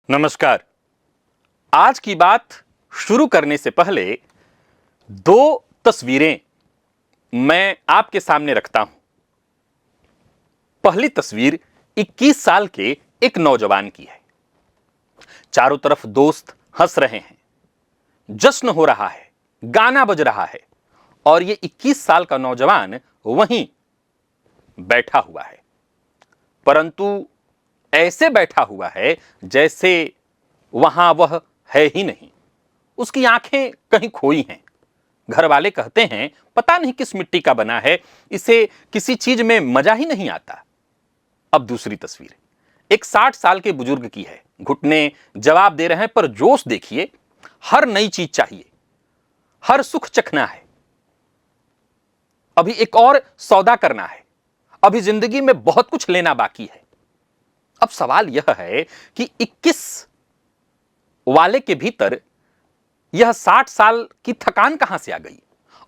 नमस्कार। आज की बात शुरू करने से पहले दो तस्वीरें मैं आपके सामने रखता हूं। पहली तस्वीर 21 साल के एक नौजवान की है। चारों तरफ दोस्त हंस रहे हैं, जश्न हो रहा है, गाना बज रहा है और ये 21 साल का नौजवान वहीं बैठा हुआ है, परंतु ऐसे बैठा हुआ है जैसे वहां वह है ही नहीं। उसकी आंखें कहीं खोई हैं। घर वाले कहते हैं पता नहीं किस मिट्टी का बना है, इसे किसी चीज में मजा ही नहीं आता। अब दूसरी तस्वीर एक 60 साल के बुजुर्ग की है। घुटने जवाब दे रहे हैं, पर जोश देखिए। हर नई चीज चाहिए, हर सुख चखना है, अभी एक और सौदा करना है, अभी जिंदगी में बहुत कुछ लेना बाकी है। अब सवाल यह है कि 21 वाले के भीतर यह 60 साल की थकान कहां से आ गई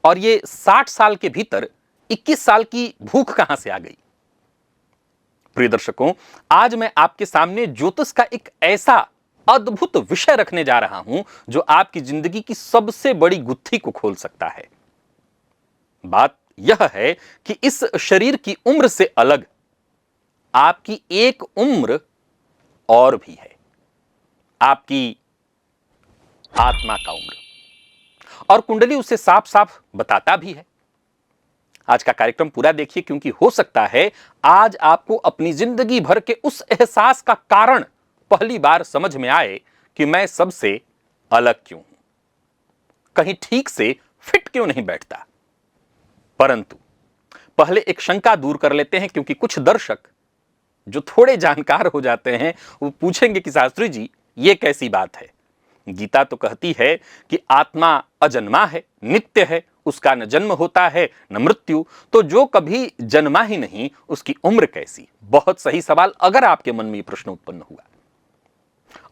और ये 60 साल के भीतर 21 साल की भूख कहां से आ गई। प्रिय दर्शकों, आज मैं आपके सामने ज्योतिष का एक ऐसा अद्भुत विषय रखने जा रहा हूं जो आपकी जिंदगी की सबसे बड़ी गुत्थी को खोल सकता है। बात यह है कि इस शरीर की उम्र से अलग आपकी एक उम्र और भी है, आपकी आत्मा का उम्र, और कुंडली उसे साफ साफ बताता भी है। आज का कार्यक्रम पूरा देखिए, क्योंकि हो सकता है आज आपको अपनी जिंदगी भर के उस एहसास का कारण पहली बार समझ में आए कि मैं सबसे अलग क्यों हूं, कहीं ठीक से फिट क्यों नहीं बैठता। परंतु पहले एक शंका दूर कर लेते हैं, क्योंकि कुछ दर्शक जो थोड़े जानकार हो जाते हैं वो पूछेंगे कि शास्त्री जी ये कैसी बात है। गीता तो कहती है कि आत्मा अजन्मा है, नित्य है, उसका न जन्म होता है न मृत्यु, तो जो कभी जन्मा ही नहीं उसकी उम्र कैसी। बहुत सही सवाल अगर आपके मन में ये प्रश्न उत्पन्न हुआ,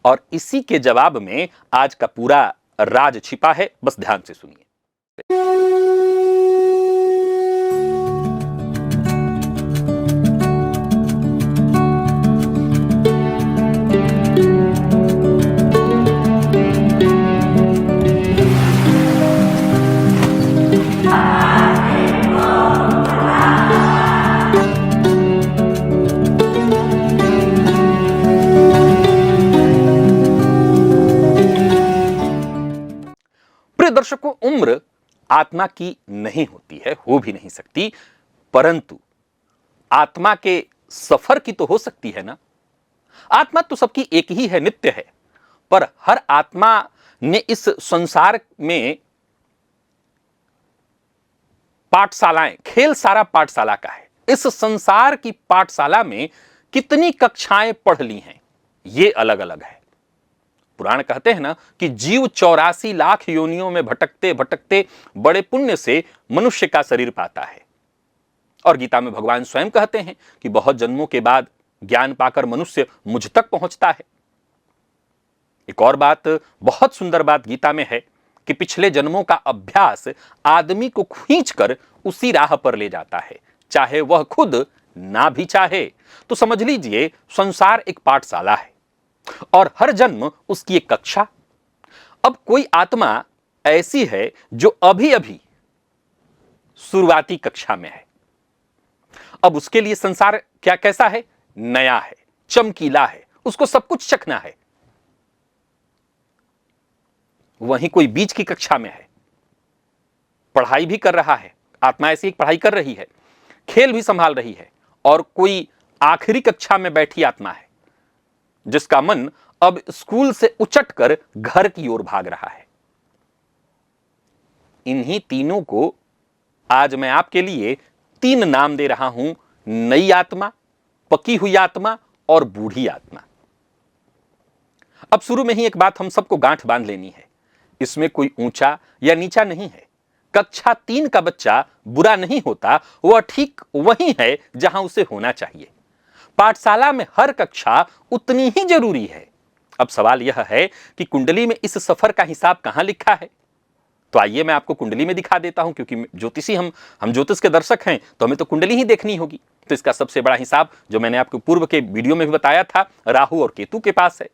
और इसी के जवाब में आज का पूरा राज छिपा है। बस ध्यान से सुनिए। दर्शकों, उम्र आत्मा की नहीं होती है, हो भी नहीं सकती, परंतु आत्मा के सफर की तो हो सकती है ना। आत्मा तो सबकी एक ही है, नित्य है, पर हर आत्मा ने इस संसार में पाठशालाएं, खेल सारा पाठशाला का है। इस संसार की पाठशाला में कितनी कक्षाएं पढ़ ली हैं ये अलग अलग है। पुराण कहते हैं ना कि जीव 84 लाख योनियों में भटकते भटकते बड़े पुण्य से मनुष्य का शरीर पाता है। और गीता में भगवान स्वयं कहते हैं कि बहुत जन्मों के बाद ज्ञान पाकर मनुष्य मुझ तक पहुंचता है। एक और बात, बहुत सुंदर बात गीता में है कि पिछले जन्मों का अभ्यास आदमी को खींचकर उसी राह पर ले जाता है, चाहे वह खुद ना भी चाहे। तो समझ लीजिए संसार एक पाठशाला है और हर जन्म उसकी एक कक्षा। अब कोई आत्मा ऐसी है जो अभी अभी शुरुआती कक्षा में है। अब उसके लिए संसार क्या कैसा है? नया है, चमकीला है, उसको सब कुछ चखना है। वहीं कोई बीच की कक्षा में है, पढ़ाई भी कर रहा है, आत्मा ऐसी एक पढ़ाई कर रही है, खेल भी संभाल रही है, और कोई आखिरी कक्षा में बैठी आत्मा है जिसका मन अब स्कूल से उचटकर घर की ओर भाग रहा है। इन्हीं तीनों को आज मैं आपके लिए 3 नाम दे रहा हूं: नई आत्मा, पकी हुई आत्मा और बूढ़ी आत्मा। अब शुरू में ही एक बात हम सबको गांठ बांध लेनी है, इसमें कोई ऊंचा या नीचा नहीं है। कक्षा 3 का बच्चा बुरा नहीं होता, वह ठीक वही है जहां उसे होना चाहिए। पाठशाला में हर कक्षा उतनी ही जरूरी है। अब सवाल यह है कि कुंडली में इस सफर का हिसाब कहां लिखा है। तो आइए मैं आपको कुंडली में दिखा देता हूं, क्योंकि ज्योतिषी हम ज्योतिष के दर्शक हैं तो हमें तो कुंडली ही देखनी होगी। तो इसका सबसे बड़ा हिसाब जो मैंने आपको पूर्व के वीडियो में भी बताया था, राहु और केतु के पास है।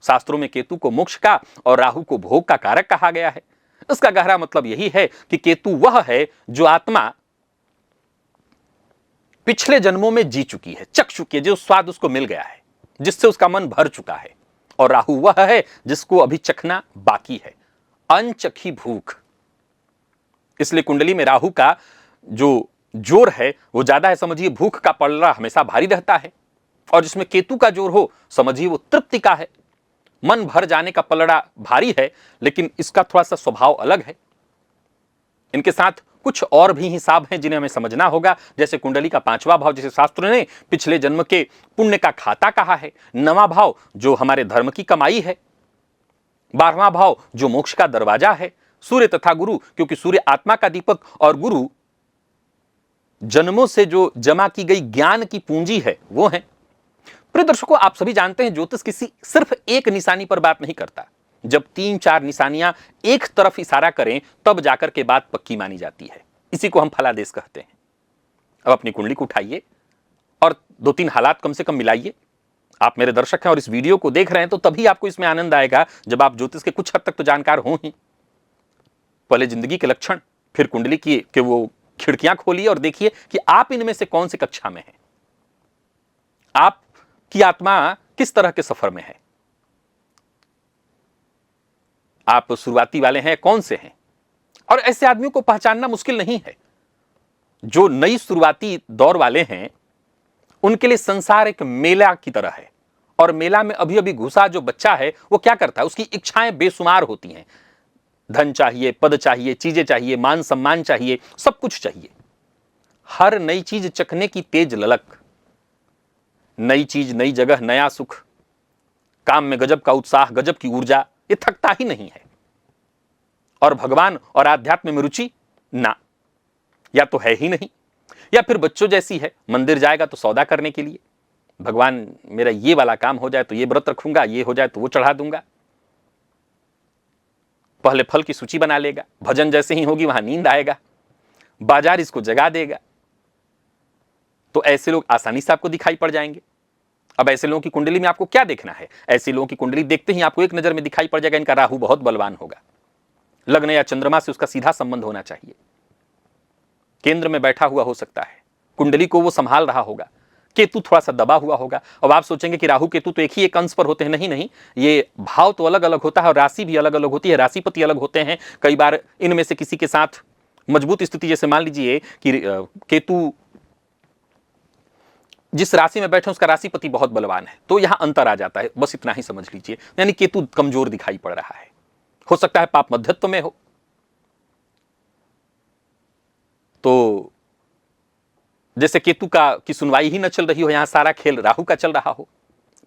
शास्त्रों में केतु को मोक्ष का और राहु को भोग का कारक कहा गया है। इसका गहरा मतलब यही है कि केतु वह है जो आत्मा पिछले जन्मों में जी चुकी है, चख चुकी है, जो स्वाद उसको मिल गया है, जिससे उसका मन भर चुका है। और राहु वह है जिसको अभी चखना बाकी है, अनचखी भूख। इसलिए कुंडली में राहु का जो जोर है वो ज्यादा है, समझिए भूख का पलड़ा हमेशा भारी रहता है। और जिसमें केतु का जोर हो, समझिए वो तृप्ति का है, मन भर जाने का पलड़ा भारी है, लेकिन इसका थोड़ा सा स्वभाव अलग है। इनके साथ कुछ और भी हिसाब हैं जिन्हें हमें समझना होगा, जैसे कुंडली का 5वां भाव, जिसे शास्त्र ने पिछले जन्म के पुण्य का खाता कहा है। 9वां भाव जो हमारे धर्म की कमाई है। 12वां भाव जो मोक्ष का दरवाजा है। सूर्य तथा गुरु, क्योंकि सूर्य आत्मा का दीपक और गुरु जन्मों से जो जमा की गई ज्ञान की पूंजी है वो है। प्रिय दर्शकों, आप सभी जानते हैं ज्योतिष किसी सिर्फ एक निशानी पर बात नहीं करता। जब 3-4 निशानियां एक तरफ इशारा करें तब जाकर के बात पक्की मानी जाती है। इसी को हम फलादेश कहते हैं। अब अपनी कुंडली को उठाइए और 2-3 हालात कम से कम मिलाइए। आप मेरे दर्शक हैं और इस वीडियो को देख रहे हैं तो तभी आपको इसमें आनंद आएगा जब आप ज्योतिष के कुछ हद तक तो जानकार हों ही। पहले जिंदगी के लक्षण, फिर कुंडली की के वो खिड़कियां खोलिए और देखिए कि आप इनमें से कौन सी कक्षा में हैं। आपकी आत्मा किस तरह के सफर में है। आप शुरुआती वाले हैं, कौन से हैं। और ऐसे आदमियों को पहचानना मुश्किल नहीं है। जो नई शुरुआती दौर वाले हैं उनके लिए संसार एक मेला की तरह है। और मेला में अभी अभी घुसा जो बच्चा है वो क्या करता है, उसकी इच्छाएं बेशुमार होती हैं। धन चाहिए, पद चाहिए, चीजें चाहिए, मान सम्मान चाहिए, सब कुछ चाहिए। हर नई चीज चखने की तेज ललक, नई चीज, नई जगह, नया सुख, काम में गजब का उत्साह, गजब की ऊर्जा, ये थकता ही नहीं है। और भगवान और आध्यात्म में रुचि ना, या तो है ही नहीं, या फिर बच्चों जैसी है, मंदिर जाएगा तो सौदा करने के लिए, भगवान मेरा ये वाला काम हो जाए तो ये व्रत रखूंगा, ये हो जाए तो वो चढ़ा दूंगा। पहले फल की सूची बना लेगा, भजन जैसे ही होगी वहां नींद आएगा, बाजार इसको जगा देगा। तो ऐसे लोग आसानी से आपको दिखाई पड़ जाएंगे। अब ऐसे लोगों की कुंडली में आपको क्या देखना है। ऐसे लोगों की कुंडली देखते ही आपको एक नजर में दिखाई पड़ जाएगा इनका राहु बहुत बलवान होगा। लग्न या चंद्रमा से उसका सीधा संबंध होना चाहिए। केंद्र में बैठा हुआ हो सकता है, कुंडली को वो संभाल रहा होगा। केतु थोड़ा सा दबा हुआ होगा। अब आप सोचेंगे कि राहु केतु तो एक ही एक अंश पर होते हैं। नहीं नहीं, ये भाव तो अलग अलग होता है और राशि भी अलग अलग होती है, राशिपति अलग होते हैं। कई बार इनमें से किसी के साथ मजबूत स्थिति, जैसे मान लीजिए कि केतु जिस राशि में बैठे उसका राशिपति बहुत बलवान है, तो यहां अंतर आ जाता है। बस इतना ही समझ लीजिए, यानी केतु कमजोर दिखाई पड़ रहा है। हो सकता है पाप मध्यत्व में हो, तो जैसे केतु की सुनवाई ही न चल रही हो, यहां सारा खेल राहु का चल रहा हो।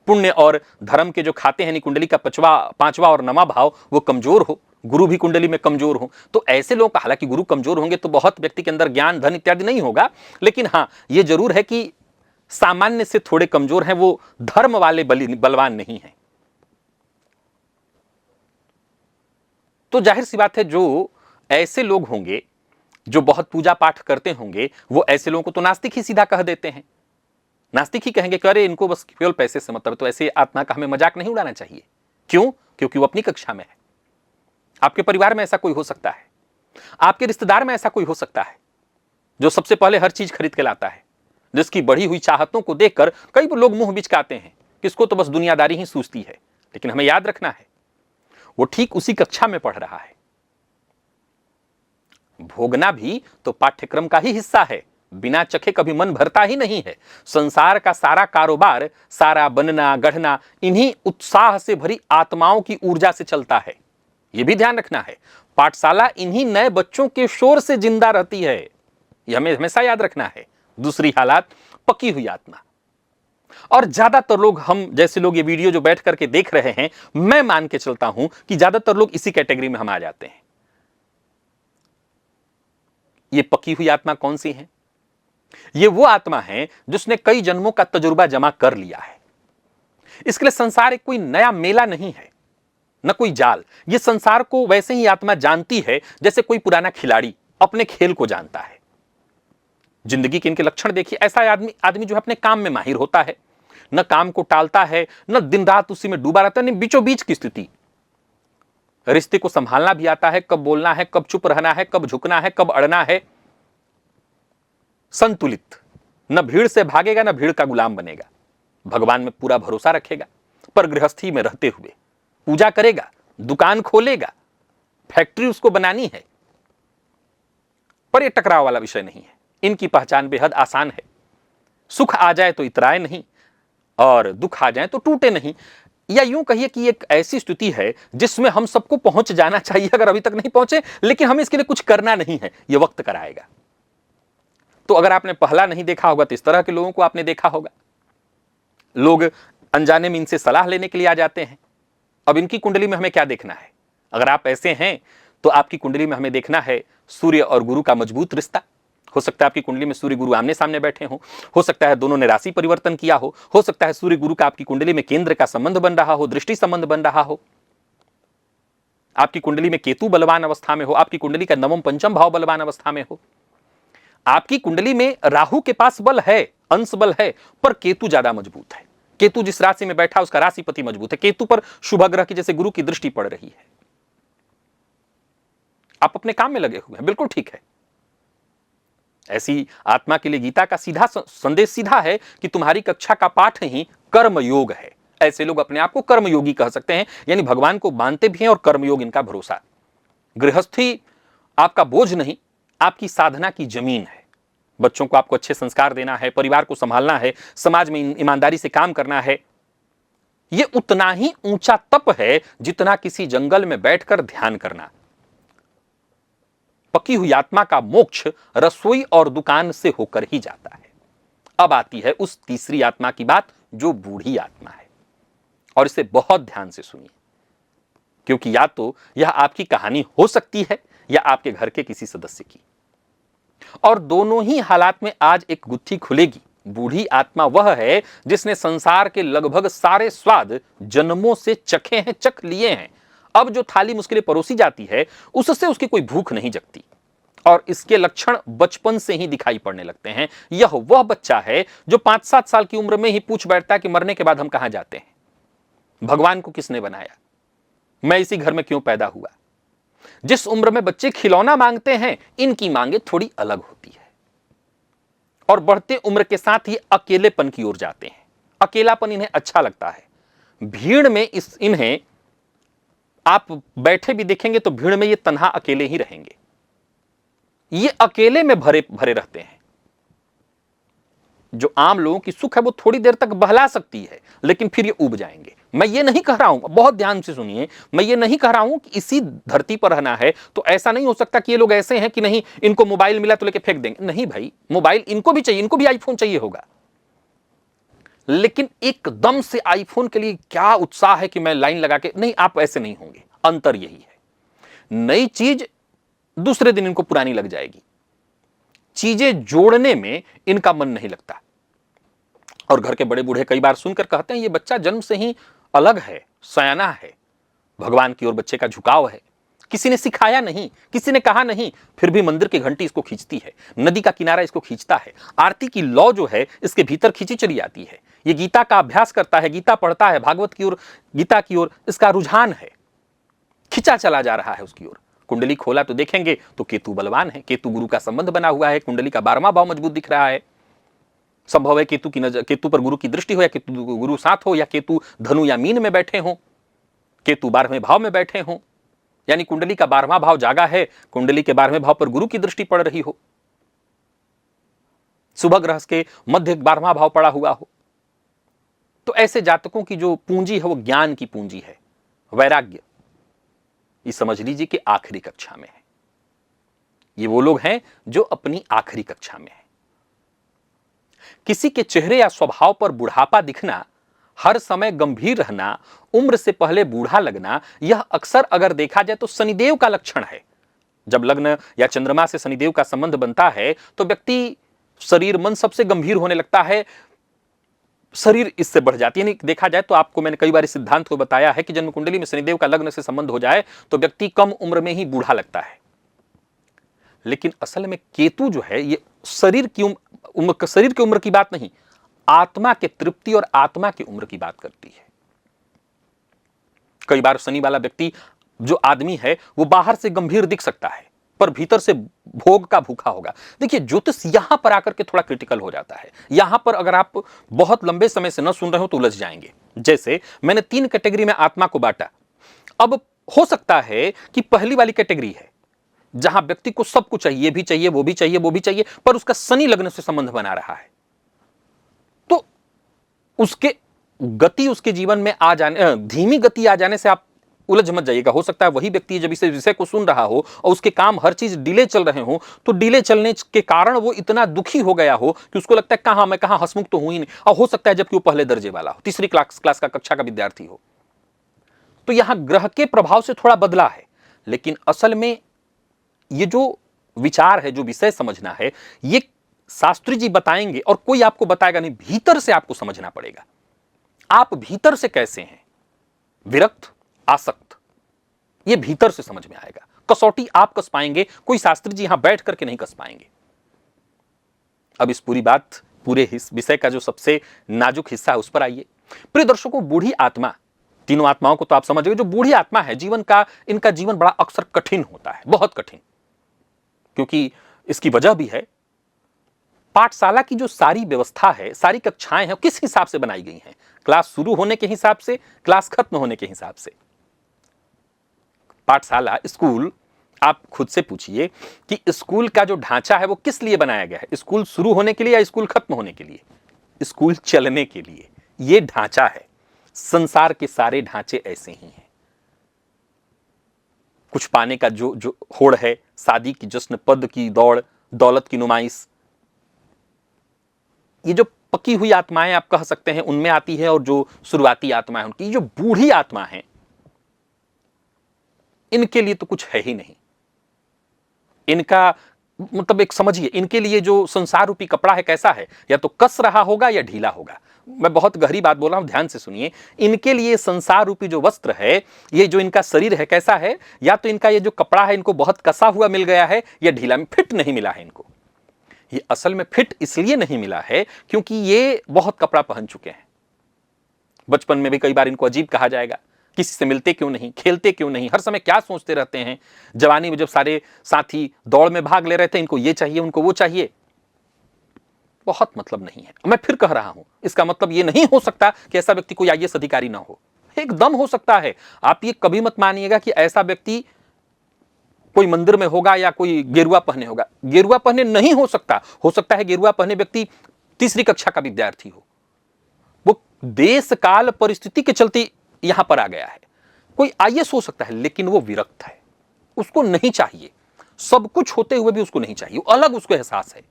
पुण्य और धर्म के जो खाते हैं, कुंडली का 5वां और 9वां भाव वो कमजोर हो, गुरु भी कुंडली में कमजोर हो, तो ऐसे लोग, हालांकि गुरु कमजोर होंगे तो बहुत व्यक्ति के अंदर ज्ञान, धन इत्यादि नहीं होगा, लेकिन हां ये जरूर है कि सामान्य से थोड़े कमजोर हैं, वो धर्म वाले बलवान नहीं हैं। तो जाहिर सी बात है जो ऐसे लोग होंगे जो बहुत पूजा पाठ करते होंगे, वो ऐसे लोगों को तो नास्तिक ही सीधा कह देते हैं। नास्तिक ही कहेंगे कि अरे इनको बस केवल पैसे से मतलब। तो ऐसे आत्मा का हमें मजाक नहीं उड़ाना चाहिए। क्यों? क्योंकि वो अपनी कक्षा में है। आपके परिवार में ऐसा कोई हो सकता है, आपके रिश्तेदार में ऐसा कोई हो सकता है जो सबसे पहले हर चीज खरीद के लाता है, जिसकी बढ़ी हुई चाहतों को देखकर कई लोग मुंह बिचकाते हैं, किसको तो बस दुनियादारी ही सूझती है। लेकिन हमें याद रखना है वो ठीक उसी कक्षा में पढ़ रहा है। भोगना भी तो पाठ्यक्रम का ही हिस्सा है। बिना चखे कभी मन भरता ही नहीं है। संसार का सारा कारोबार, सारा बनना गढ़ना इन्हीं उत्साह से भरी आत्माओं की ऊर्जा से चलता है। यह भी ध्यान रखना है, पाठशाला इन्हीं नए बच्चों के शोर से जिंदा रहती है। यह हमें हमेशा याद रखना है। दूसरी हालत, पकी हुई आत्मा। और ज्यादातर लोग, हम जैसे लोग ये वीडियो जो बैठ करके देख रहे हैं, मैं मान के चलता हूं कि ज्यादातर लोग इसी कैटेगरी में हम आ जाते हैं। ये पकी हुई आत्मा कौन सी है? ये वो आत्मा है जिसने कई जन्मों का तजुर्बा जमा कर लिया है। इसके लिए संसार एक कोई नया मेला नहीं है, न कोई जाल। ये संसार को वैसे ही आत्मा जानती है जैसे कोई पुराना खिलाड़ी अपने खेल को जानता है। जिंदगी के इनके लक्षण देखिए। ऐसा आदमी जो है अपने काम में माहिर होता है, न काम को टालता है, न दिन रात उसी में डूबा रहता है, नहीं बीचों बीच की स्थिति। रिश्ते को संभालना भी आता है, कब बोलना है, कब चुप रहना है, कब झुकना है, कब अड़ना है। संतुलित, न भीड़ से भागेगा, न भीड़ का गुलाम बनेगा। भगवान में पूरा भरोसा रखेगा, पर गृहस्थी में रहते हुए पूजा करेगा, दुकान खोलेगा, फैक्ट्री उसको बनानी है, पर यह टकराव वाला विषय नहीं है। इनकी पहचान बेहद आसान है। सुख आ जाए तो इतराए नहीं, और दुख आ जाए तो टूटे नहीं। या यूं कहिए कि एक ऐसी स्थिति है जिसमें हम सबको पहुंच जाना चाहिए, अगर अभी तक नहीं पहुंचे, लेकिन हमें इसके लिए कुछ करना नहीं है, यह वक्त कराएगा। तो अगर आपने पहला नहीं देखा होगा तो इस तरह के लोगों को आपने देखा होगा। लोग अनजाने में इनसे सलाह लेने के लिए आ जाते हैं। अब इनकी कुंडली में हमें क्या देखना है? अगर आप ऐसे हैं तो आपकी कुंडली में हमें देखना है सूर्य और गुरु का मजबूत रिश्ता। हो सकता है आपकी कुंडली में सूर्य गुरु आमने सामने बैठे हो सकता है दोनों ने राशि परिवर्तन किया हो सकता है सूर्य गुरु का आपकी कुंडली में केंद्र का संबंध बन रहा हो, दृष्टि संबंध बन रहा हो, आपकी कुंडली में केतु बलवान अवस्था में हो, आपकी कुंडली का नवम पंचम भाव बलवान अवस्था में हो, आपकी कुंडली में राहु के पास बल है, अंश बल है, पर केतु ज्यादा मजबूत है। केतु जिस राशि में बैठा उसका राशिपति मजबूत है, केतु पर शुभ ग्रह की जैसे गुरु की दृष्टि पड़ रही है। आप अपने काम में लगे हुए हैं, बिल्कुल ठीक है। ऐसी आत्मा के लिए गीता का सीधा संदेश सीधा है कि तुम्हारी कक्षा का पाठ ही कर्म योग है। ऐसे लोग अपने आप को कर्मयोगी कह सकते हैं, यानी भगवान को मानते भी हैं और कर्मयोग इनका भरोसा। गृहस्थी आपका बोझ नहीं, आपकी साधना की जमीन है। बच्चों को आपको अच्छे संस्कार देना है, परिवार को संभालना है, समाज में ईमानदारी से काम करना है। यह उतना ही ऊंचा तप है जितना किसी जंगल में बैठकर ध्यान करना। पकी हुई आत्मा का मोक्ष रसोई और दुकान से होकर ही जाता है। अब आती है उस तीसरी आत्मा की बात जो बूढ़ी आत्मा है, और इसे बहुत ध्यान से सुनिए, क्योंकि या तो यह आपकी कहानी हो सकती है या आपके घर के किसी सदस्य की, और दोनों ही हालात में आज एक गुत्थी खुलेगी। बूढ़ी आत्मा वह है जिसने संसार के लगभग सारे स्वाद जन्मों से चखे हैं, चख लिए हैं। अब जो थाली मुश्किलें परोसी जाती है उससे उसकी कोई भूख नहीं जगती, और इसके लक्षण बचपन से ही दिखाई पड़ने लगते हैं। यह वह बच्चा है जो 5-7 साल की उम्र में ही पूछ बैठता है कि मरने के बाद हम कहां जाते हैं, भगवान को किसने बनाया, मैं इसी घर में क्यों पैदा हुआ। जिस उम्र में बच्चे खिलौना मांगते हैं, इनकी मांगे थोड़ी अलग होती है, और बढ़ते उम्र के साथ ही अकेलेपन की ओर जाते हैं। अकेलापन इन्हें अच्छा लगता है। भीड़ में इन्हें आप बैठे भी देखेंगे तो भीड़ में ये तन्हा अकेले ही रहेंगे। ये अकेले में भरे भरे रहते हैं। जो आम लोगों की सुख है वो थोड़ी देर तक बहला सकती है, लेकिन फिर ये उब जाएंगे। मैं ये नहीं कह रहा हूं, बहुत ध्यान से सुनिए, मैं ये नहीं कह रहा हूं कि इसी धरती पर रहना है तो ऐसा नहीं हो सकता कि ये लोग ऐसे हैं कि नहीं इनको मोबाइल मिला तो लेके फेंक देंगे। नहीं भाई, मोबाइल इनको भी चाहिए, इनको भी आईफोन चाहिए होगा, लेकिन एकदम से आईफोन के लिए क्या उत्साह है कि मैं लाइन लगा के, नहीं, आप ऐसे नहीं होंगे। अंतर यही है, नई चीज दूसरे दिन इनको पुरानी लग जाएगी। चीजें जोड़ने में इनका मन नहीं लगता। और घर के बड़े बूढ़े कई बार सुनकर कहते हैं ये बच्चा जन्म से ही अलग है, सयाना है, भगवान की ओर बच्चे का झुकाव है, किसी ने सिखाया नहीं, किसी ने कहा नहीं, फिर भी मंदिर की घंटी इसको खींचती है, नदी का किनारा इसको खींचता है, आरती की लौ जो है इसके भीतर खींची चली आती है। ये गीता का अभ्यास करता है, गीता पढ़ता है, भागवत की ओर, गीता की ओर इसका रुझान है, खिंचा चला जा रहा है उसकी ओर। कुंडली खोला तो देखेंगे तो केतु बलवान है, केतु गुरु का संबंध बना हुआ है, कुंडली का 12वां भाव मजबूत दिख रहा है। संभव है केतु की नजर, केतु पर गुरु की दृष्टि हो, या केतु गुरु साथ हो, या केतु धनु या मीन में बैठे हो, केतु 12वें भाव में बैठे हो, यानी कुंडली का 12वां भाव जागा है, कुंडली के 12वें भाव पर गुरु की दृष्टि पड़ रही हो, शुभ ग्रह के मध्य 12वां भाव पड़ा हुआ हो। तो ऐसे जातकों की जो पूंजी है वो ज्ञान की पूंजी है, वैराग्य। ये समझ लीजिए कि आखिरी कक्षा में है। ये वो लोग हैं जो अपनी आखिरी कक्षा में है। किसी के चेहरे या स्वभाव पर बुढ़ापा दिखना, हर समय गंभीर रहना, उम्र से पहले बूढ़ा लगना, यह अक्सर अगर देखा जाए तो शनिदेव का लक्षण है। जब लग्न या चंद्रमा से शनिदेव का संबंध बनता है तो व्यक्ति शरीर मन सबसे गंभीर होने लगता है, शरीर इससे बढ़ जाती है। नहीं देखा जाए तो आपको मैंने कई बार इस सिद्धांत को बताया है कि जन्म कुंडली में शनिदेव का लग्न से संबंध हो जाए तो व्यक्ति कम उम्र में ही बूढ़ा लगता है। लेकिन असल में केतु जो है ये शरीर की उम्र की बात नहीं, आत्मा के तृप्ति और आत्मा की उम्र की बात करती है। कई बार शनि वाला व्यक्ति जो आदमी है वो बाहर से गंभीर दिख सकता है पर भीतर से भोग का भूखा होगा। देखिए ज्योतिष यहां पर आकर के थोड़ा क्रिटिकल हो जाता है। यहां पर अगर आप बहुत लंबे समय से न सुन रहे हो तो उलझ जाएंगे। जैसे मैंने 3 कैटेगरी में आत्मा को बांटा। अब हो सकता है कि पहली वाली कैटेगरी है जहां व्यक्ति को सब कुछ चाहिए, भी चाहिए, वो भी चाहिए, वो भी चाहिए, पर उसका शनि लग्न से संबंध बना रहा है, तो उसके गति उसके जीवन में आ जाने, धीमी गति आ जाने से आप उलझ मत जाइएगा। हो सकता है वही व्यक्ति जब इस विषय को सुन रहा हो और उसके काम हर चीज डिले चल रहे हो, तो डिले चलने के कारण वो इतना दुखी हो गया हो कि उसको लगता है कहां मैं कहां हंसमुख तो हूं ही नहीं। और हो सकता है जबकि वो पहले दर्जे वाला हो, तीसरी क्लास का कक्षा का विद्यार्थी हो। तो यहां ग्रह के प्रभाव से थोड़ा बदला है, लेकिन असल में ये जो विचार है, जो विषय समझना है, ये शास्त्री जी बताएंगे और कोई आपको बताएगा नहीं। भीतर से आपको समझना पड़ेगा आप भीतर से कैसे हैं, विरक्त, आसक्त, ये भीतर से समझ में आएगा। कसौटी आप कस पाएंगे, कोई शास्त्री जी यहां बैठ करके नहीं कस पाएंगे। अब इस पूरे विषय का जो सबसे नाजुक हिस्सा है उस पर आइए। प्रिय दर्शकों, बूढ़ी आत्मा, तीनों आत्माओं को तो आप समझ गए। जो बूढ़ी आत्मा है, जीवन का इनका जीवन बड़ा अक्सर कठिन होता है, बहुत कठिन, क्योंकि इसकी वजह भी है। पाठशाला की जो सारी व्यवस्था है, सारी कक्षाएं हैं, किस हिसाब से बनाई गई हैं? क्लास शुरू होने के हिसाब से, क्लास खत्म होने के हिसाब से। पाठशाला, स्कूल, आप खुद से पूछिए कि स्कूल का जो ढांचा है वो किस लिए बनाया गया है? स्कूल शुरू होने के लिए या स्कूल खत्म होने के लिए? स्कूल चलने के लिए। ये ढांचा है। संसार के सारे ढांचे ऐसे ही हैं। कुछ पाने का जो होड़ है, शादी की जश्न, पद की दौड़, दौलत की नुमाइश, ये जो पकी हुई आत्माएं आप कह सकते हैं उनमें आती है। और जो शुरुआती आत्मा है उनकी, जो बूढ़ी आत्मा है, इनके लिए तो कुछ है ही नहीं। इनका मतलब एक समझिए, इनके लिए जो संसार रूपी कपड़ा है कैसा है? या तो कस रहा होगा या ढीला होगा। मैं बहुत गहरी बात बोल रहा हूं, ध्यान से सुनिए। इनके लिए संसार रूपी जो वस्त्र है, ये जो इनका शरीर है कैसा है? या तो इनका ये जो कपड़ा है इनको बहुत कसा हुआ मिल गया है, या ढीला, फिट नहीं मिला है इनको। ये असल में फिट इसलिए नहीं मिला है क्योंकि ये बहुत कपड़ा पहन चुके हैं। बचपन में भी कई बार इनको अजीब कहा जाएगा, किसी से मिलते क्यों नहीं, खेलते क्यों नहीं, हर समय क्या सोचते रहते हैं। जवानी में जब सारे साथी दौड़ में भाग ले रहे थे, इनको ये चाहिए, उनको वो चाहिए। बहुत मतलब नहीं है। मैं फिर कह रहा हूं, इसका मतलब ये नहीं हो सकता कि ऐसा व्यक्ति कोई आईएएस अधिकारी ना हो। एकदम हो सकता है। आप ये कभी मत मानिएगा कि ऐसा व्यक्ति कोई मंदिर में होगा या कोई गेरुआ पहने होगा। गेरुआ पहने नहीं हो सकता है गेरुआ पहने व्यक्ति तीसरी कक्षा का विद्यार्थी हो। वो देश काल परिस्थिति के चलते यहां पर आ गया है। कोई आईएएस हो सकता है, लेकिन वो विरक्त है, उसको नहीं चाहिए। सब कुछ होते हुए भी उसको नहीं चाहिए। अलग उसको एहसास है।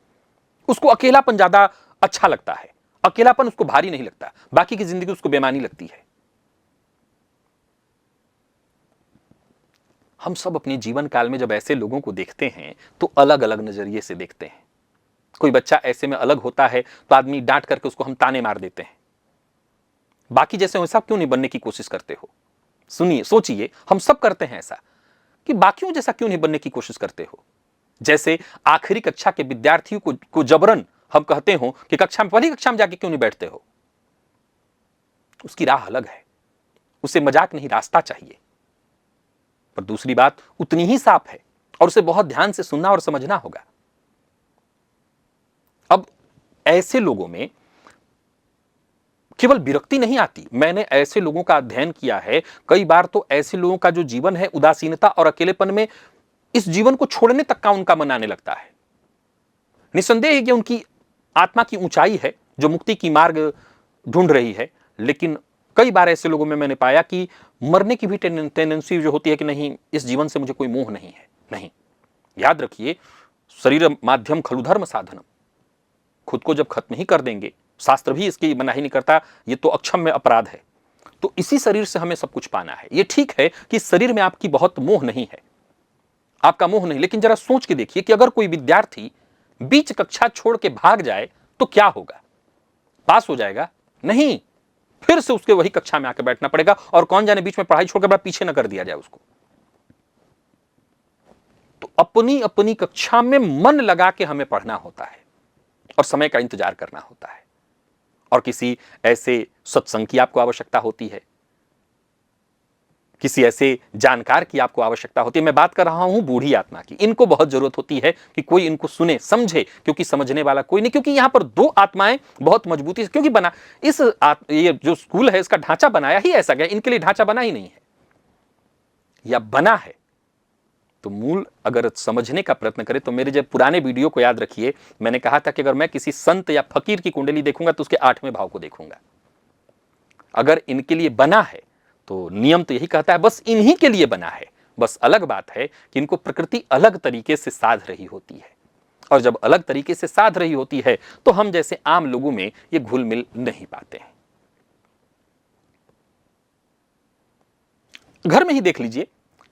उसको अकेलापन ज्यादा अच्छा लगता है। अकेलापन उसको भारी नहीं लगता, बाकी की जिंदगी उसको बेमानी लगती है। हम सब अपने जीवन काल में जब ऐसे लोगों को देखते हैं तो अलग अलग नजरिए से देखते हैं। कोई बच्चा ऐसे में अलग होता है तो आदमी डांट करके उसको हम ताने मार देते हैं। बाकी जैसे वैसा क्यों नहीं बनने की कोशिश करते हो? सुनिए, सोचिए, हम सब करते हैं ऐसा कि बाकियों जैसा क्यों नहीं बनने की कोशिश करते हो? जैसे आखिरी कक्षा के विद्यार्थियों को जबरन हम कहते हो कि कक्षा में, पहली कक्षा में जाके क्यों नहीं बैठते हो? उसकी राह अलग है, उसे मजाक नहीं, रास्ता चाहिए। पर दूसरी बात उतनी ही साफ है और उसे बहुत ध्यान से सुनना और समझना होगा। अब ऐसे लोगों में केवल विरक्ति नहीं आती। मैंने ऐसे लोगों का अध्ययन किया है। कई बार तो ऐसे लोगों का जो जीवन है, उदासीनता और अकेलेपन में इस जीवन को छोड़ने तक का उनका मन आने लगता है। निसंदेह है कि उनकी आत्मा की ऊंचाई है जो मुक्ति की मार्ग ढूंढ रही है, लेकिन कई बार ऐसे लोगों में मैंने पाया कि मरने की भी टेंडेंसी जो होती है कि नहीं, इस जीवन से मुझे कोई मोह नहीं है। नहीं, याद रखिए, शरीर माध्यम खलु धर्म साधनम। खुद को जब खत्म ही कर देंगे, शास्त्र भी इसकी मनाही नहीं करता, ये तो अक्षम्य अपराध है। तो इसी शरीर से हमें सब कुछ पाना है। ये ठीक है कि शरीर में आपकी बहुत मोह नहीं है, आपका मोह नहीं, लेकिन जरा सोच के देखिए कि अगर कोई विद्यार्थी बीच कक्षा छोड़ के भाग जाए तो क्या होगा? पास हो जाएगा? नहीं, फिर से उसके वही कक्षा में आकर बैठना पड़ेगा, और कौन जाने बीच में पढ़ाई छोड़कर पीछे न कर दिया जाए उसको। तो अपनी अपनी कक्षा में मन लगा के हमें पढ़ना होता है और समय का इंतजार करना होता है। और किसी ऐसे सत्संग की आपको आवश्यकता होती है, किसी ऐसे जानकार की आपको आवश्यकता होती है। मैं बात कर रहा हूं बूढ़ी आत्मा की। इनको बहुत जरूरत होती है कि कोई इनको सुने, समझे, क्योंकि समझने वाला कोई नहीं। क्योंकि यहां पर दो आत्माएं बहुत मजबूती से, क्योंकि बना ये जो स्कूल है इसका ढांचा बनाया ही ऐसा गया, इनके लिए ढांचा बना ही नहीं है या बना है। तो मूल अगर समझने का प्रयत्न करें तो मेरे जब पुराने वीडियो को याद रखिए, मैंने कहा था कि अगर मैं किसी संत या फकीर की कुंडली देखूंगा तो उसके 8वें भाव को देखूंगा। अगर इनके लिए बना है तो नियम तो यही कहता है बस इन्हीं के लिए बना है। बस अलग बात है कि इनको प्रकृति अलग तरीके से साध रही होती है, और जब अलग तरीके से साध रही होती है तो हम जैसे आम लोगों में ये घुल मिल नहीं पाते हैं। घर में ही देख लीजिए,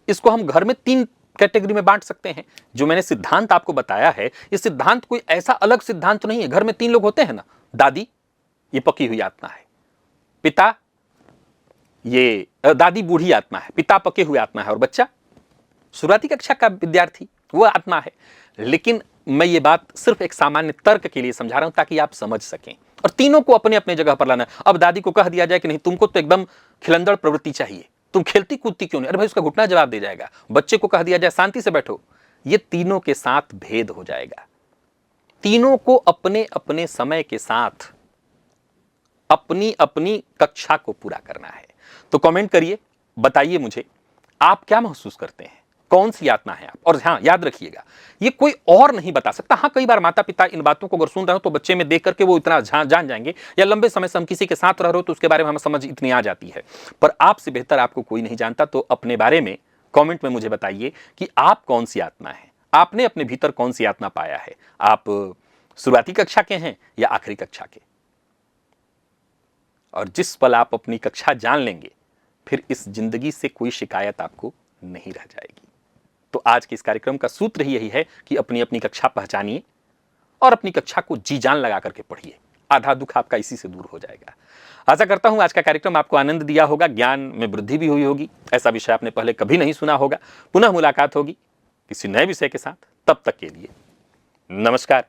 इसको हम घर में 3 कैटेगरी में बांट सकते हैं। जो मैंने सिद्धांत आपको बताया है, ये सिद्धांत कोई ऐसा अलग सिद्धांत तो नहीं है। घर में 3 लोग होते हैं ना, दादी ये पकी हुई आत्मा है, पिता ये दादी बूढ़ी आत्मा है, पिता पके हुए आत्मा है, और बच्चा शुरुआती कक्षा का विद्यार्थी वो आत्मा है। लेकिन मैं ये बात सिर्फ एक सामान्य तर्क के लिए समझा रहा हूं ताकि आप समझ सकें, और तीनों को अपने अपने जगह पर लाना। अब दादी को कह दिया जाए कि नहीं तुमको तो एकदम खिलंदड़ प्रवृत्ति चाहिए, तुम खेलती कूदती क्यों नहीं, अरे भाई उसका घुटना जवाब दे जाएगा। बच्चे को कह दिया जाए शांति से बैठो, ये तीनों के साथ भेद हो जाएगा। तीनों को अपने अपने समय के साथ अपनी अपनी कक्षा को पूरा करना है। तो कमेंट करिए, बताइए मुझे आप क्या महसूस करते हैं, कौन सी आत्मा है आप। और हाँ याद रखिएगा, ये कोई और नहीं बता सकता। हाँ कई बार माता पिता इन बातों को अगर सुन रहे हो तो बच्चे में देख करके वो इतना जान जाएंगे, या लंबे समय से हम किसी के साथ रह रहे हो तो उसके बारे में हमें समझ इतनी आ जाती है। पर आपसे बेहतर आपको कोई नहीं जानता। तो अपने बारे में कमेंट में मुझे बताइए कि आप कौन सी आत्मा है, आपने अपने भीतर कौन सी आत्मा पाया है। आप शुरुआती कक्षा के हैं या आखिरी कक्षा के। और जिस पल आप अपनी कक्षा जान लेंगे फिर इस जिंदगी से कोई शिकायत आपको नहीं रह जाएगी। तो आज के इस कार्यक्रम का सूत्र ही यही है कि अपनी अपनी कक्षा पहचानिए और अपनी कक्षा को जी जान लगा करके पढ़िए। आधा दुख आपका इसी से दूर हो जाएगा। आशा करता हूं आज का कार्यक्रम आपको आनंद दिया होगा, ज्ञान में वृद्धि भी हुई होगी। ऐसा विषय आपने पहले कभी नहीं सुना होगा। पुनः मुलाकात होगी किसी नए विषय के साथ। तब तक के लिए नमस्कार।